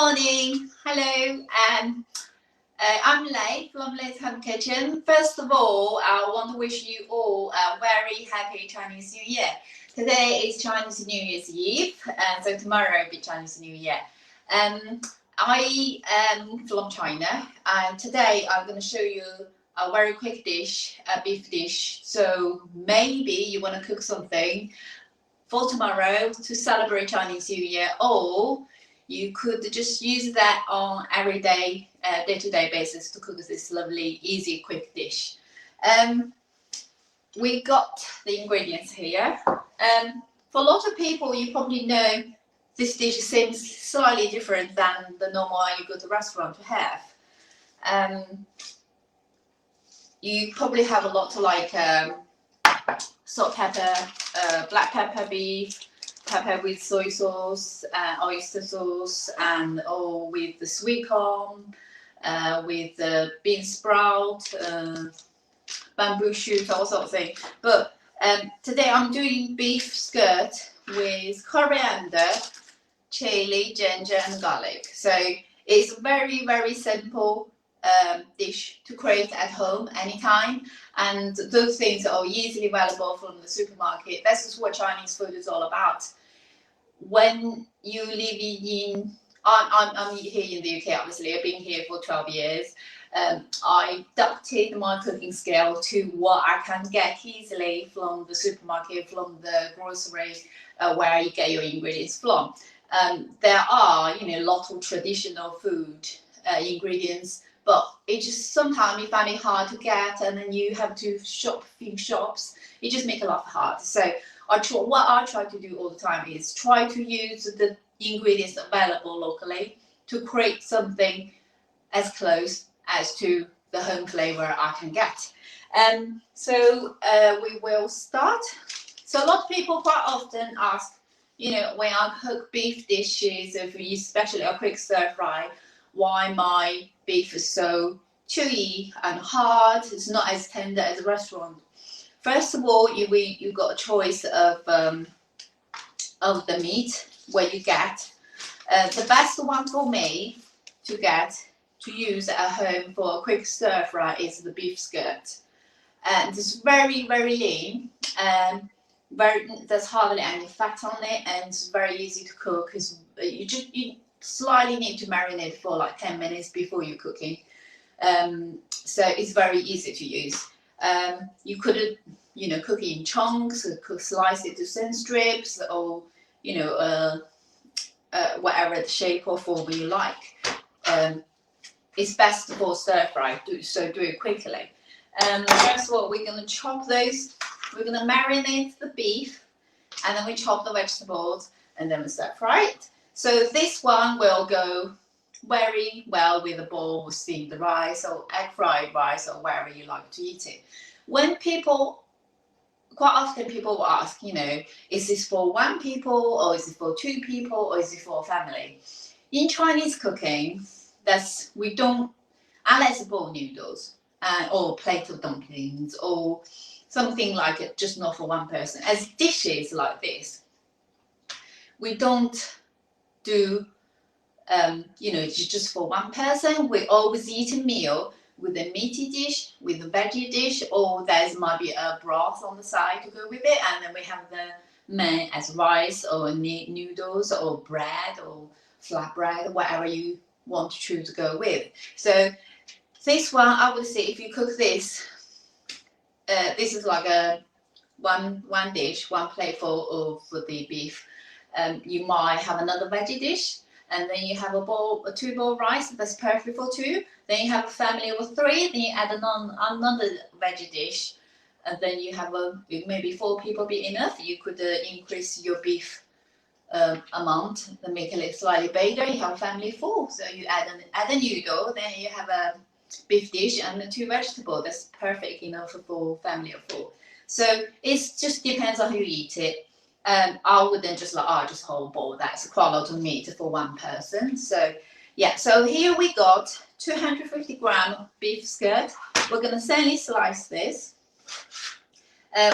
morning. Hello. I'm Lei from Lei's Home Kitchen. First of all, I want to wish you all a very happy Chinese New Year. Today is Chinese New Year's Eve, and so tomorrow will be Chinese New Year. I am from China, and today I'm going to show you a very quick dish, a beef dish. So maybe you want to cook something for tomorrow to celebrate Chinese New Year, or you could just use that on everyday, day-to-day basis to cook this lovely, easy, quick dish. We got the ingredients here. For a lot of people, you probably know this dish seems slightly different than the normal one you go to a restaurant to have. You probably have a lot like salt, pepper, black pepper beef, pepper with soy sauce, oyster sauce, and all with the sweet corn, with the bean sprout, bamboo shoot, all sorts of things. But today I'm doing beef skirt with coriander, chilli, ginger, and garlic. So it's very, very simple dish to create at home anytime, and those things are easily available from the supermarket. This is what Chinese food is all about. When you live in, I'm here in the UK, obviously. I've been here for 12 years. I adapted my cooking skill to what I can get easily from the supermarket, from the grocery, where you get your ingredients from. There are, lots of traditional food ingredients, but it just sometimes you find it hard to get, and then you have to shop in shops. It just makes it a lot hard. So what I try to do all the time is try to use the ingredients available locally to create something as close as to the home flavor I can get. So we will start. So a lot of people quite often ask, when I cook beef dishes, especially a quick stir fry, why my beef is so chewy and hard. It's not as tender as a restaurant. First of all, you got a choice of the meat where you get. The best one for me to use at home for a quick stir fry is the beef skirt. And it's very, very lean. There's hardly any fat on it, and it's very easy to cook. You slightly need to marinate for like 10 minutes before you're cooking. So it's very easy to use. You could, cook it in chunks, slice it to thin strips, or whatever the shape or form you like. It's best for stir fry, so do it quickly. First of all, we're going to chop those. We're going to marinate the beef, and then we chop the vegetables, and then we stir fry it. So this one will go very well with a bowl of steamed rice or egg fried rice, or wherever you like to eat it. Quite often people will ask, is this for one people, or is it for two people, or is it for a family? In Chinese cooking, we don't, unless it's bowl noodles or plate of dumplings or something like it, just not for one person. As dishes like this, we don't do just for one person. We always eat a meal with a meaty dish, with a veggie dish, or there might be a broth on the side to go with it, and then we have the main as rice or noodles or bread or flatbread, whatever you want to choose to go with. So this one, I would say, if you cook this, this is like a one dish, one plateful of the beef. You might have another veggie dish, and then you have a 2 bowl rice. That's perfect for two. Then you have a family of 3. Then you add another veggie dish, and then you have maybe 4 people be enough. You could increase your beef amount and make it slightly bigger. You have a family of 4, so you add a noodle. Then you have a beef dish and 2 vegetables. That's perfect enough for family of 4. So it just depends on who you eat it. I wouldn't just just whole bowl. That's quite a lot of meat for one person. So yeah, so here we got 250 gram beef skirt. We're going to thinly slice this.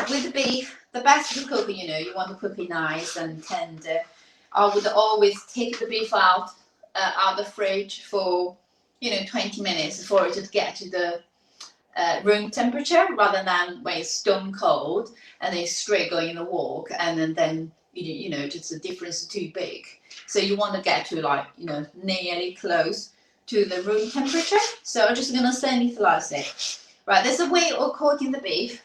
With the beef, the best to cook, you want to cook it nice and tender. I would always take the beef out out the fridge for 20 minutes for it to get to the room temperature, rather than when it's stone cold and then straight going in the wok, and then just the difference is too big. So you want to get to like nearly close to the room temperature. So I'm just gonna sanitize it. Right, there's a way of cooking the beef.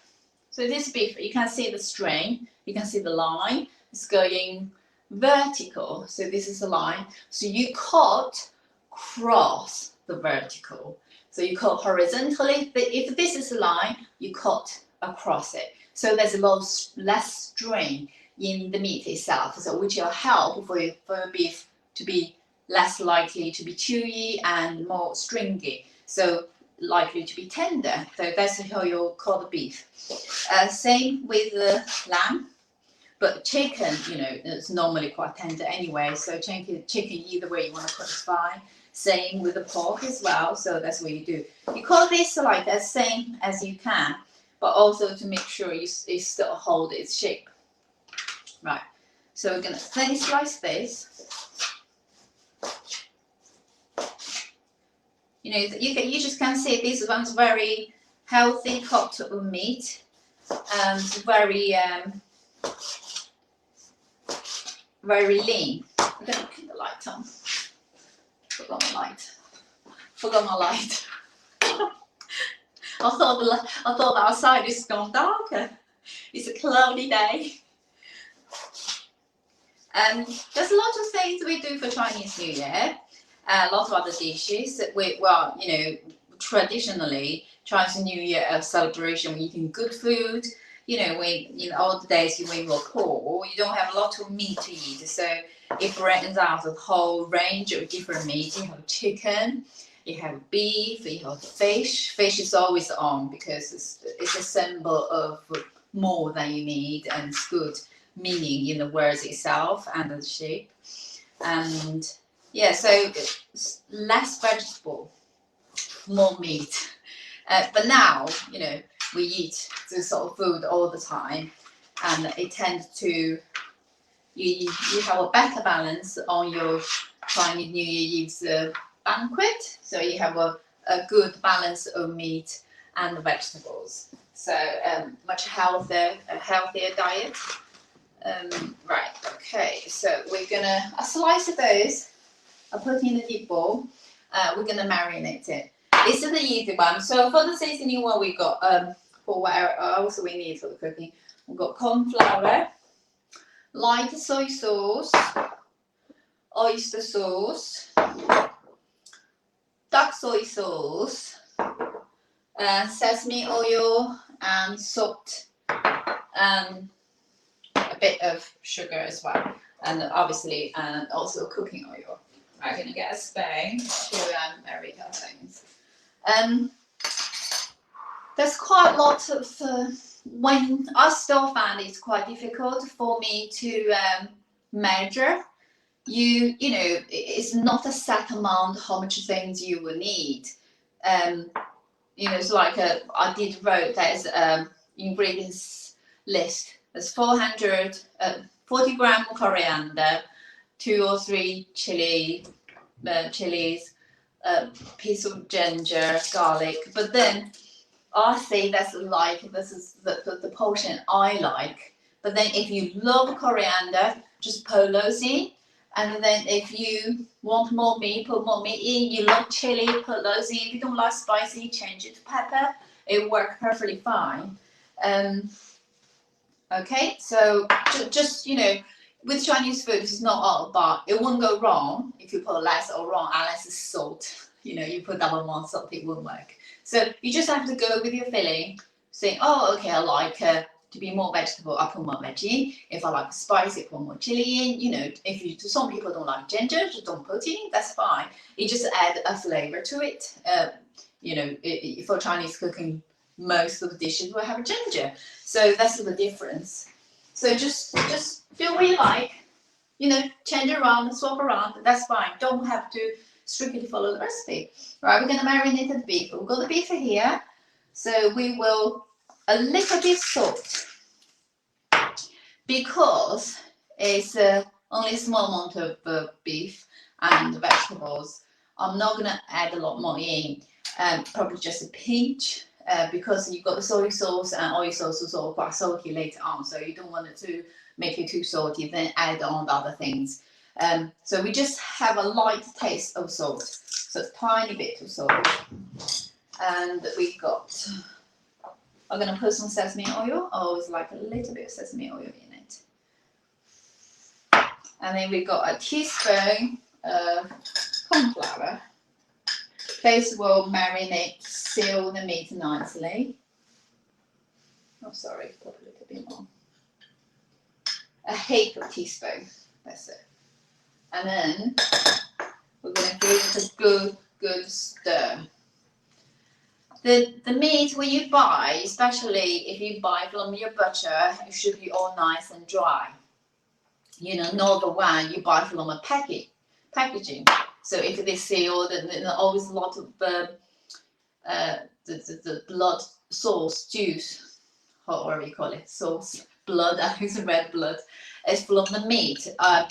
So this beef, you can see the string, you can see the line. It's going vertical. So this is the line. So you cut across the vertical. So you cut horizontally. But if this is a line, you cut across it. So there's a lot less strain in the meat itself, so which will help for your beef to be less likely to be chewy and more stringy. So likely to be tender. So that's how you cut the beef. Same with the lamb. But chicken, it's normally quite tender anyway. So chicken either way you want to cook is fine. Same with the pork as well. So that's what you do. You cut this like as same as you can, but also to make sure it still hold its shape. Right. So we're gonna thin slice this. You just can see this one's very healthy cut of meat and very very lean. I'm gonna keep the light on. Forgot my light. I thought outside is gone darker. It's a cloudy day. There's a lot of things we do for Chinese New Year. A lot of other dishes. Traditionally Chinese New Year celebration, we're eating good food. In old days when you were poor, you don't have a lot of meat to eat. So it brings out a whole range of different meat. You have chicken, you have beef, you have fish. Fish is always on because it's a symbol of more than you need, and it's good meaning in the words itself and the shape. And yeah, so it's less vegetable, more meat. But now, we eat this sort of food all the time, and it tends to, you have a better balance on your Chinese New Year Eve's banquet. So you have a good balance of meat and vegetables. So much healthier diet. Right, okay, so we're gonna slice those, I put in the deep bowl. We're gonna marinate it. This is the easy one. So for the seasoning one, we got for what else we need for the cooking. We've got corn flour, light soy sauce, oyster sauce, dark soy sauce, sesame oil, and salt, and a bit of sugar as well, and obviously, and also cooking oil. I'm gonna get a spoon to marry our things. There's quite a lot of when I still find it's quite difficult for me to measure. It's not a set amount how much things you will need. It's like I did wrote there's ingredients list. There's 40 gram coriander, 2 or 3 chilies, piece of ginger, garlic. But then I say this is the portion I like. But then if you love coriander, just put those in. And then if you want more meat, put more meat in. You love chili, put those in. If you don't like spicy, change it to pepper. It works perfectly fine. Okay, so just with Chinese food, it's not all about, it won't go wrong if you put less or wrong, unless it's salt. You put double more salt, it won't work. So you just have to go with your filling, saying, oh, okay, I like to be more vegetable, I put more veggie. If I like spicy, put more chili in. Some people don't like ginger, just don't put in, that's fine. You just add a flavor to it. For Chinese cooking, most of the dishes will have ginger. So that's the difference. So just do what you like, change around, swap around, that's fine. Don't have to strictly follow the recipe. Right, we're going to marinate the beef. We've got the beef here. So we will, a little bit salt, because it's only a small amount of beef. and the vegetables. I'm not gonna add a lot more in, probably just a pinch, because you've got the soy sauce and oil sauce is all quite salty later on, so you don't want it to make it too salty, then add on the other things. So we just have a light taste of salt, so a tiny bit of salt. And we got, I'm gonna put some sesame oil, always like a little bit of sesame oil in it. And then we got a teaspoon of corn flour. This will marinate, seal the meat nicely. Oh, sorry, put a little bit more. A half a teaspoon, that's it. And then we're going to give it a good stir. The meat when you buy, especially if you buy from your butcher, it should be all nice and dry. You know, not the one you buy from a packaging. So if they sealed, then always a lot of the blood sauce juice, or whatever you call it, sauce, blood, I use red blood, is from the meat. I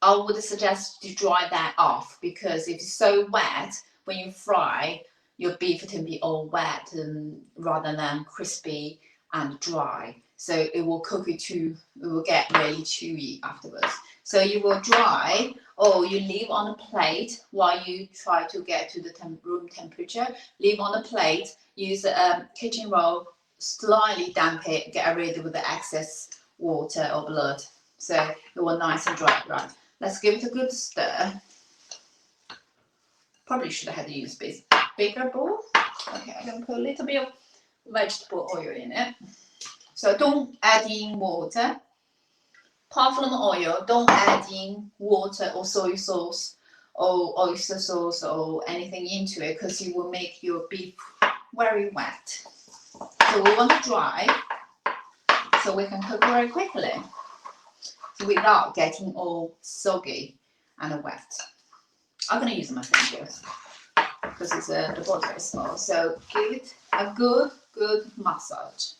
would suggest to dry that off, because if it's so wet, when you fry, your beef can be all wet and rather than crispy and dry. So it will cook it it will get really chewy afterwards. So you will dry, or you leave on a plate while you try to get to the room temperature. Leave on a plate, use a kitchen roll, slightly damp it, get rid of the excess water or blood. So it will nice and dry, right? Let's give it a good stir. Probably should have had to use bigger bowl. Okay, I'm gonna put a little bit of vegetable oil in it. So don't add in water. Apart from oil, don't add in water or soy sauce or oyster sauce or anything into it, because it will make your beef very wet. So we want to dry so we can cook very quickly, so without getting all soggy and wet. I'm going to use my fingers because the bowl is very small. So give it a good massage.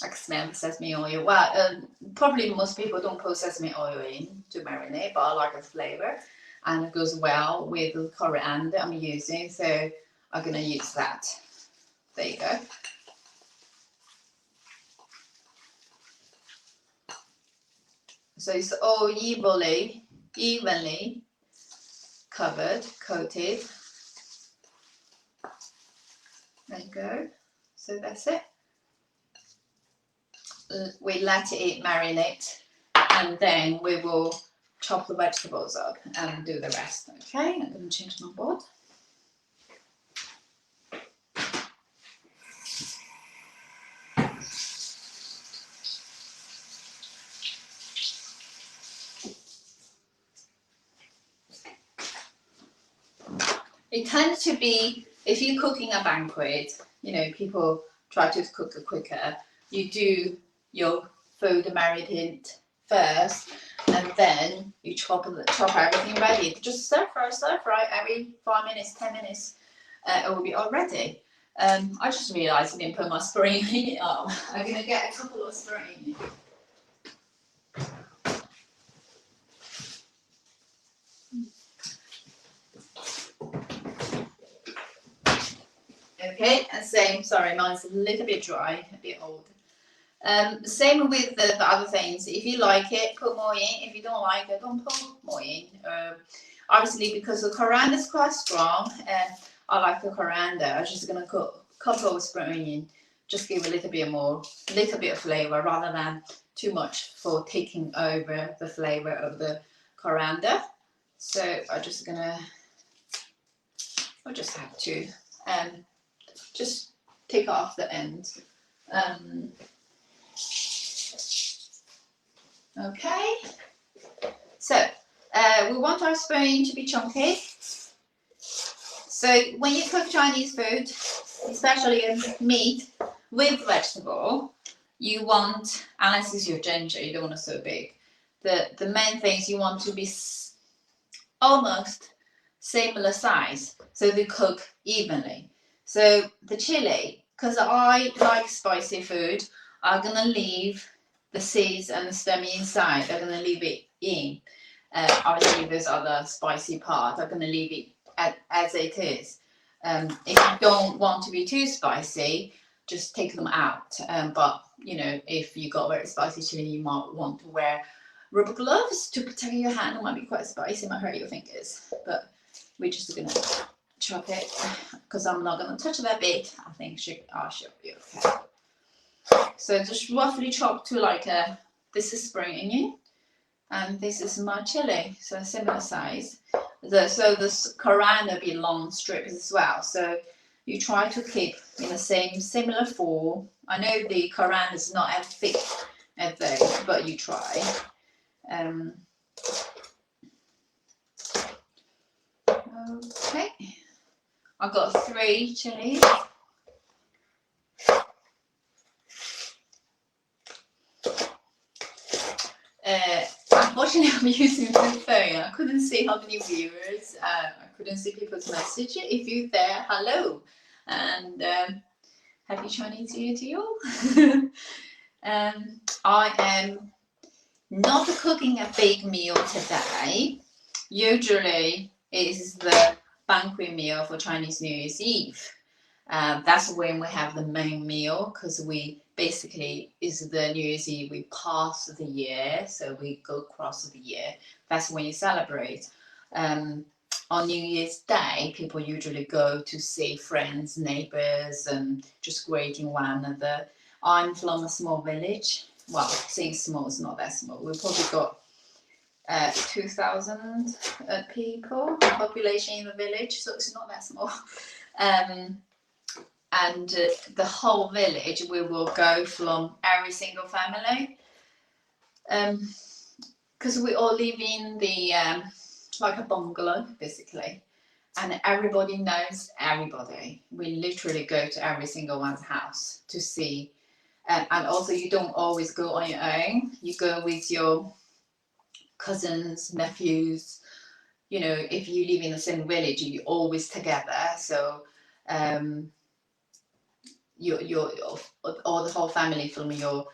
I can smell the sesame oil. Well, probably most people don't put sesame oil in to marinate, but I like the flavor, and it goes well with the coriander I'm using, so I'm going to use that. There you go. So it's all evenly coated. There you go. So that's it. We let it marinate, and then we will chop the vegetables up and do the rest. Okay, I'm going to change my board. It tends to be, if you're cooking a banquet, you know, people try to cook it quicker. You do your food marinate first, and then you chop everything ready. Just stir fry every 5 minutes, 10 minutes, it will be all ready. I just realised I didn't put my spring in it up. I'm going to get a couple of spring. Okay, and same, sorry, mine's a little bit dry, a bit old. Same with the other things. If you like it, put more in. If you don't like it, don't put more in. Obviously, because the coriander is quite strong, and I like the coriander, I'm just going to put a couple of spoons in. Just give a little bit of flavor, rather than too much for taking over the flavor of the coriander. So I'm just gonna, I'll just have to just take off the end. Okay, so we want our spoon to be chunky. So when you cook Chinese food, especially meat with vegetable, you want, unless it's your ginger, you don't want it so big. The main things you want to be almost similar size, so they cook evenly. So the chili, because I like spicy food, I'm gonna leave the seeds and the stem inside. I'm gonna leave it in. obviously those other spicy parts, I'm going to leave it as it is. If you don't want to be too spicy, just take them out. But you know, if you got very spicy chili, you might want to wear rubber gloves to protect your hand. It might be quite spicy, it might hurt your fingers. But we're just gonna chop it because I'm not gonna touch that bit. I think I should be okay. So just roughly chop to like this is spring onion and this is my chili, so a similar size. So this coriander be long strips as well. So you try to keep in the same similar form. I know the coriander is not as thick as those, but you try. Okay, I've got 3 chilies. Unfortunately, I'm using the phone. I couldn't see how many viewers. I couldn't see people's message. If you're there, hello, and happy Chinese New Year to you. I am not cooking a big meal today. Usually, it is the banquet meal for Chinese New Year's Eve. That's when we have the main meal, because we basically is the New Year's Eve, we pass the year, so we go across the year. That's when you celebrate. On New Year's Day, people usually go to see friends, neighbors, and just greeting one another. I'm from a small village. Well, saying small is not that small. We've probably got 2,000 people population in the village, so it's not that small. And the whole village, we will go from every single family, because we all live in the like a bungalow basically, and everybody knows everybody. We literally go to every single one's house to see, and also you don't always go on your own. You go with your cousins, nephews. You know, if you live in the same village, you're always together. So or the whole family from the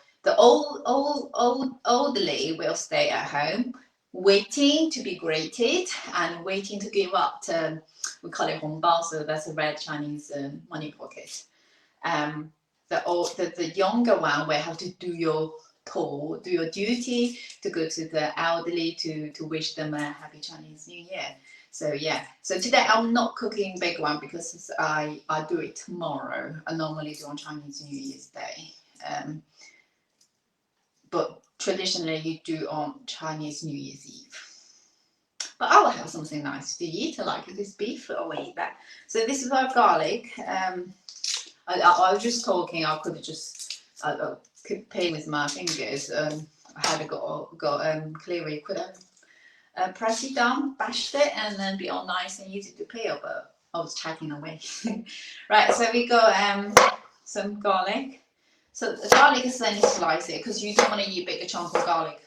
elderly will stay at home, waiting to be greeted and waiting to give up. We call it hongbao, so that's a red Chinese money pocket. The younger one will have to do your duty to go to the elderly to wish them a happy Chinese New Year. So yeah, so today I'm not cooking big one because I do it tomorrow. I normally do on Chinese New Year's Day, but traditionally you do on Chinese New Year's Eve. But I will have something nice to eat, like this beef. I will eat that. So this is our garlic. I was just talking. I could have just keep playing with my fingers. I had got clearly could have. Press it down, bashed it, and then be all nice and easy to peel, but I was chatting away. Right, so we got some garlic. So the garlic is then you slice it, because you don't want to eat bigger chunk of garlic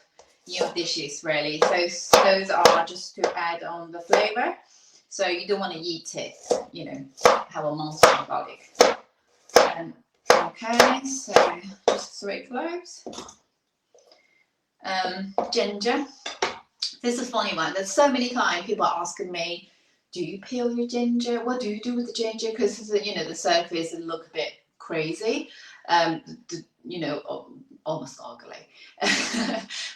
in your dishes, really. Those are just to add on the flavour. So you don't want to eat it, you know, have a monster of garlic. Okay, so just 3 cloves. Ginger. This is a funny one. There's so many times people are asking me, do you peel your ginger? What do you do with the ginger? Because, you know, the surface look a bit crazy, you know, almost ugly.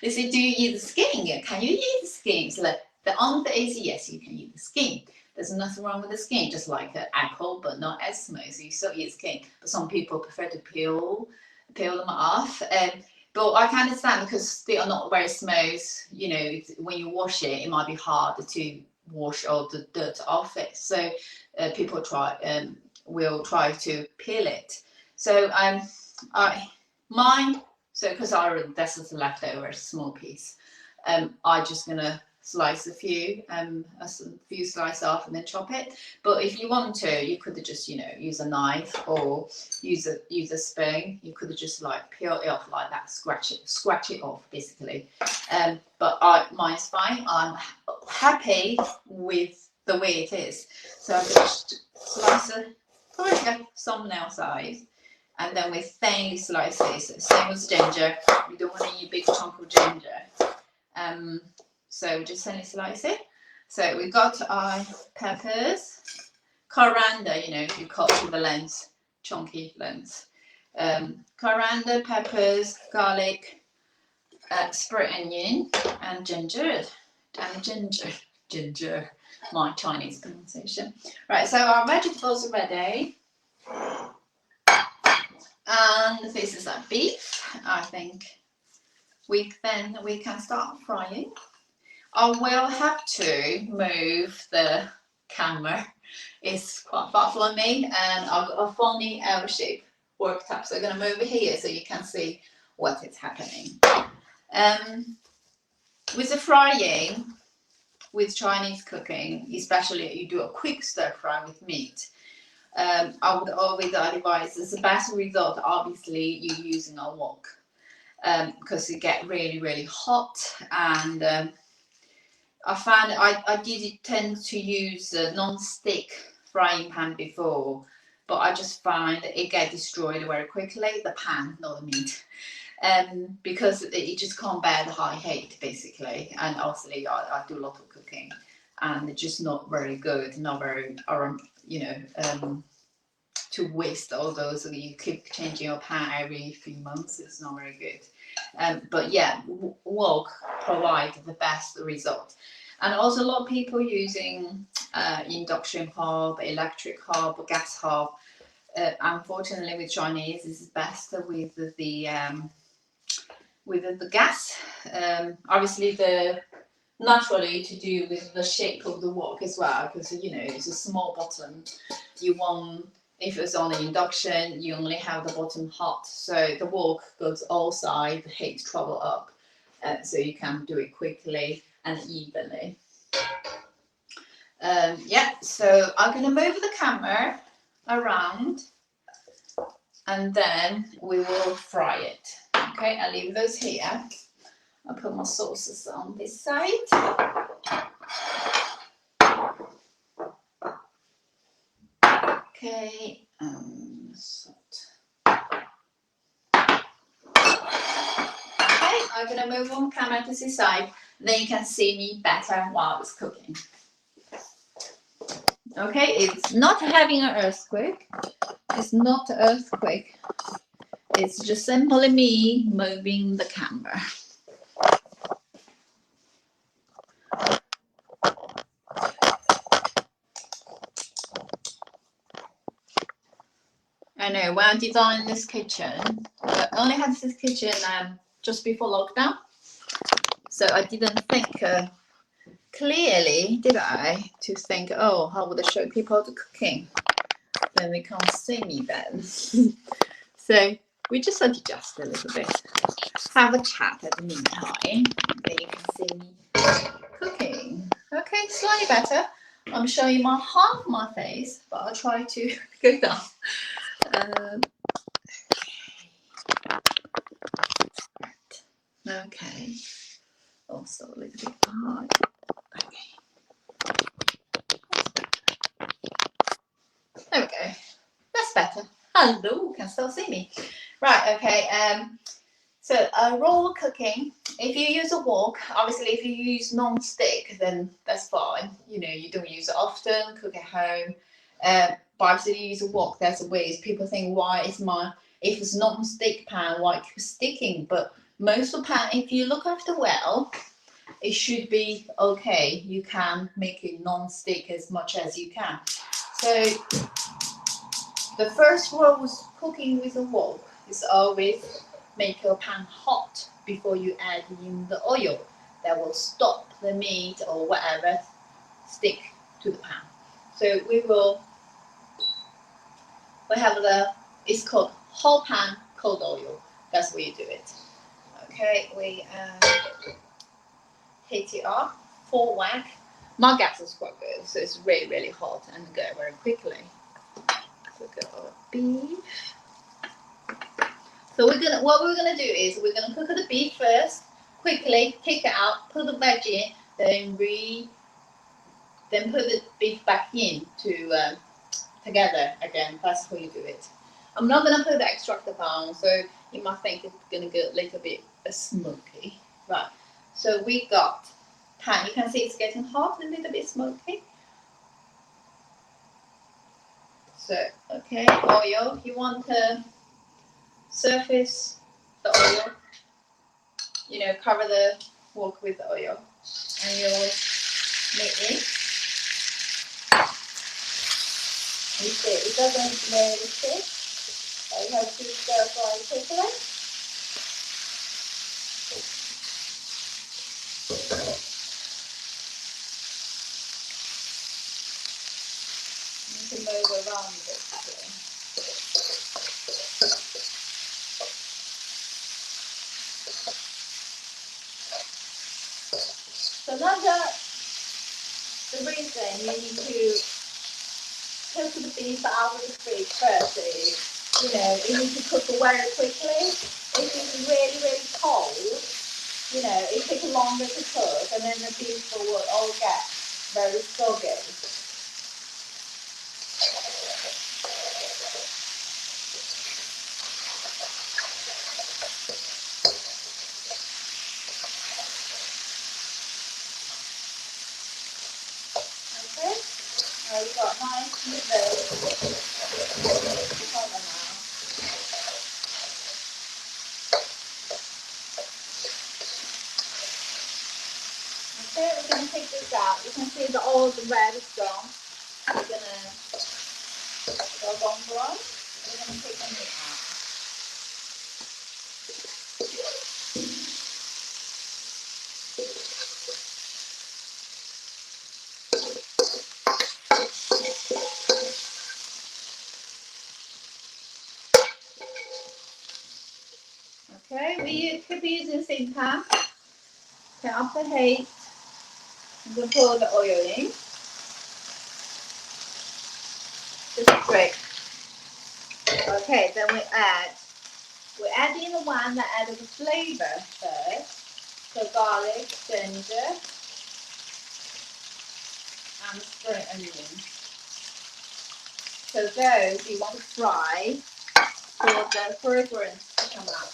They say, do you eat the skin? Can you eat the skin? So the answer is yes, you can eat the skin. There's nothing wrong with the skin, just like an apple, but not as smooth. So you still eat skin. But some people prefer to peel them off. But I can understand, because they are not very smooth. You know, when you wash it, it might be hard to wash all the dirt off it. So people will try to peel it. So because this is a leftover small piece, I'm just gonna slice a few slices off and then chop it. But if you want to, you could just, you know, use a knife or use a spoon. You could just like peel it off like that, scratch it off basically. But mine's fine. I'm happy with the way it is. So I just slice it like a thumbnail size, and then with thinly slices. Same as ginger. You don't want to eat a big chunk of ginger. So we just gently slice it. So we got our peppers, coriander, you know, you cut to the length, chunky length. Coriander, peppers, garlic, spring onion, and ginger. Ginger. My Chinese pronunciation. Right, so our vegetables are ready. And this is our beef. I think we can start frying. I will have to move the camera. It's quite far from me, and I've got a funny L-shaped worktop, so I'm going to move it here so you can see what is happening. With the frying, with Chinese cooking, especially you do a quick stir fry with meat, I would always advise the best result, obviously, you're using a wok, because it get really hot. And I found I did tend to use a non-stick frying pan before, but I just find it get destroyed very quickly, the pan, not the meat. Because it just can't bear the high heat, basically. And obviously I do a lot of cooking, and it's just not very good, not very, to waste all those, you keep changing your pan every few months, it's not very good. But yeah, wok provide the best result. And also a lot of people using induction hob, electric hob, gas hob. Unfortunately, with Chinese, it's best with the gas. Obviously, naturally to do with the shape of the wok as well, because it's a small bottom. You want, if it's on the induction, you only have the bottom hot, so the wok goes all sides, the heat travel up, so you can do it quickly and evenly. So I'm going to move the camera around, and then we will fry it. Okay, I'll leave those here. I'll put my sauces on this side. Okay, salt. Okay, I'm going to move on camera to this side, then you can see me better while it's cooking. Okay, it's not having an earthquake. It's not an earthquake. It's just simply me moving the camera. I know, when I designed this kitchen, I only had this kitchen just before lockdown. So I didn't think clearly, did I, to think, oh, how would I show people the cooking? Then they can't see me then. So we just adjust a little bit. Have a chat at the meantime. Then you can see me cooking. Okay, slightly better. I'm showing you half my face, but I'll try to go down. Okay. Also a little bit hard. Okay. There we go. That's better. Hello, can still see me. Right, okay. So raw cooking, if you use a wok, obviously if you use non-stick, then that's fine. You don't use it often, cook at home. But obviously you use a wok, that's a ways. People think, if it's non-stick pan, why it keeps sticking? But most of the pan, if you look after well, it should be okay. You can make it non-stick as much as you can. So the first rule with cooking with a wok is always make your pan hot before you add in the oil. That will stop the meat or whatever stick to the pan. So we have it's called whole pan cold oil. That's where you do it. Okay, we heat it up, full whack. My gas is quite good, so it's really hot and go very quickly. So we've got our beef. So what we're gonna do is we're gonna cook the beef first, quickly take it out, put the veg in, then put the beef back in to together again. That's how you do it. I'm not gonna put the extractor on, so you might think it's gonna get a little bit smoky. Right. So we got pan. You can see it's getting hot, a little bit smoky. So, okay, oil. You want to surface the oil, you know, cover the wok with the oil, and your meat in. You see, it doesn't really stick, so you have to stir fry quickly. You can move around it. So the reason you need to cook the beef out of the fridge first is, you know, you need to cook it very quickly. If it's really, really cold, you know, it takes longer to cook, and then the beef will all get very soggy. Okay, now we've got nice meat. Okay, we're going to take this out. You can see that all the red is gone. We're going to go on brown. We're going to take the meat out. Okay, we could be using the same pan. Turn up the heat. I'm going to pour the oil in. Just a trick. Okay, then we add in the one that added the flavor first. So garlic, ginger, and spring onion. So those you want to fry for the fragrance to come out.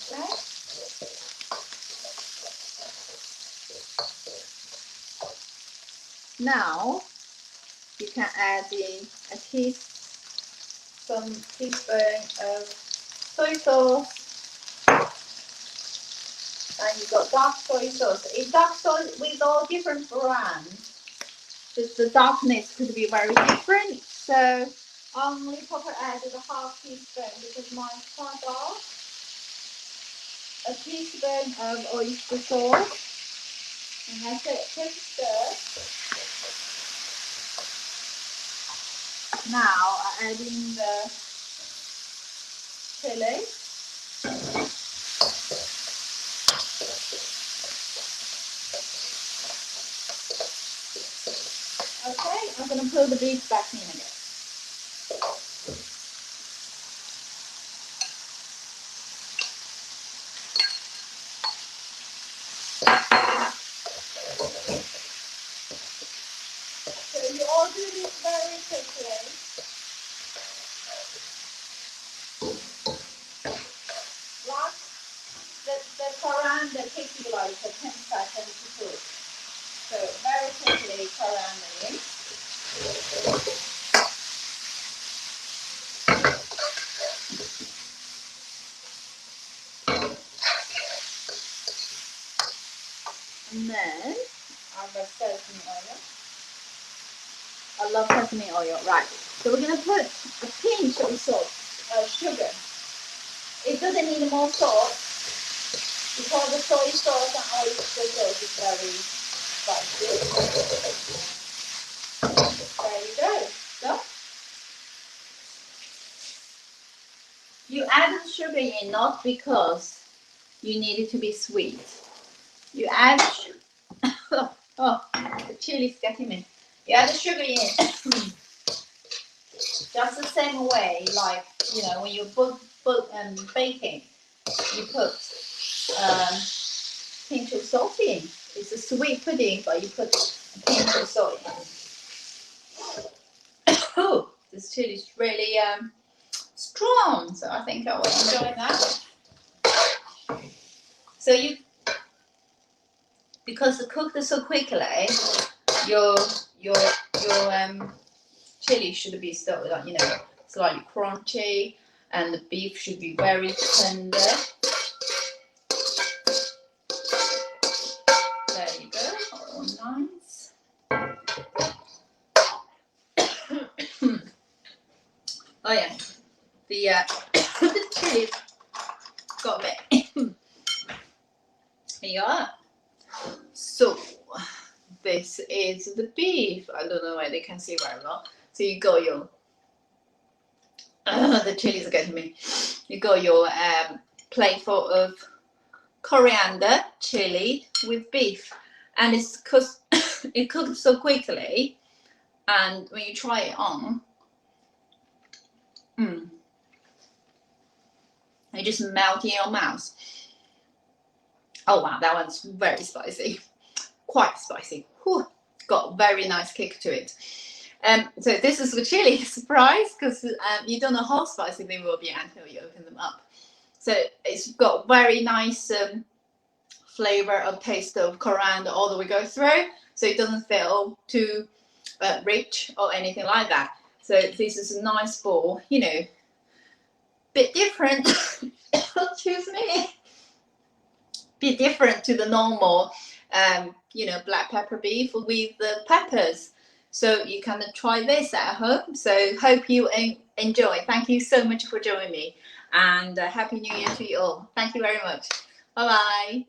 Okay. Now you can add in a teaspoon of soy sauce, and you've got dark soy sauce. In dark soy with all different brands, the darkness could be very different. So I only probably added a half teaspoon because mine's quite dark. A teaspoon of oyster sauce, and that's it. Quick stir. Now I add in the chilli. Okay, I'm going to put the beef back in again. So you all do this very quickly. The coriander takes you like 10 seconds to cook. So very quickly coriander in. And then I've got sesame oil. I love sesame oil. Right. So we're going to put a pinch of salt, sugar. It doesn't need more salt because the soy sauce and oyster sauce is very spicy. There you go. So you add the sugar in not because you need it to be sweet. You add oh, the chili's getting me. You add the sugar in just the same way, like, you know, when you baking, you put pinch of salt in. It's a sweet pudding, but you put a pinch of salt in. Oh, this chili is really strong, so I think I will enjoy that. So you because it cooked so quickly, your chili should be still, you know, slightly crunchy, and the beef should be very tender. There you go, all nice. Oh yeah, the chili got a bit. Here you are. So this is the beef. I don't know why they can see very well. So you got your the chilies are getting me. You got your plate full of coriander, chili with beef, and it's because it cooked so quickly, and when you try it on, it just melts in your mouth. Oh wow, that one's very spicy, quite spicy. Whew. Got a very nice kick to it. So this is the chili surprise, because you don't know how spicy they will be until you open them up. So it's got very nice flavor of taste of coriander all the way go through, so it doesn't feel too rich or anything like that. So this is a nice ball, you know, bit different. Excuse me. Bit different to the normal, you know, black pepper beef with the peppers. So you can try this at home. So hope you enjoy. Thank you so much for joining me, and Happy New Year to you all. Thank you very much. Bye bye.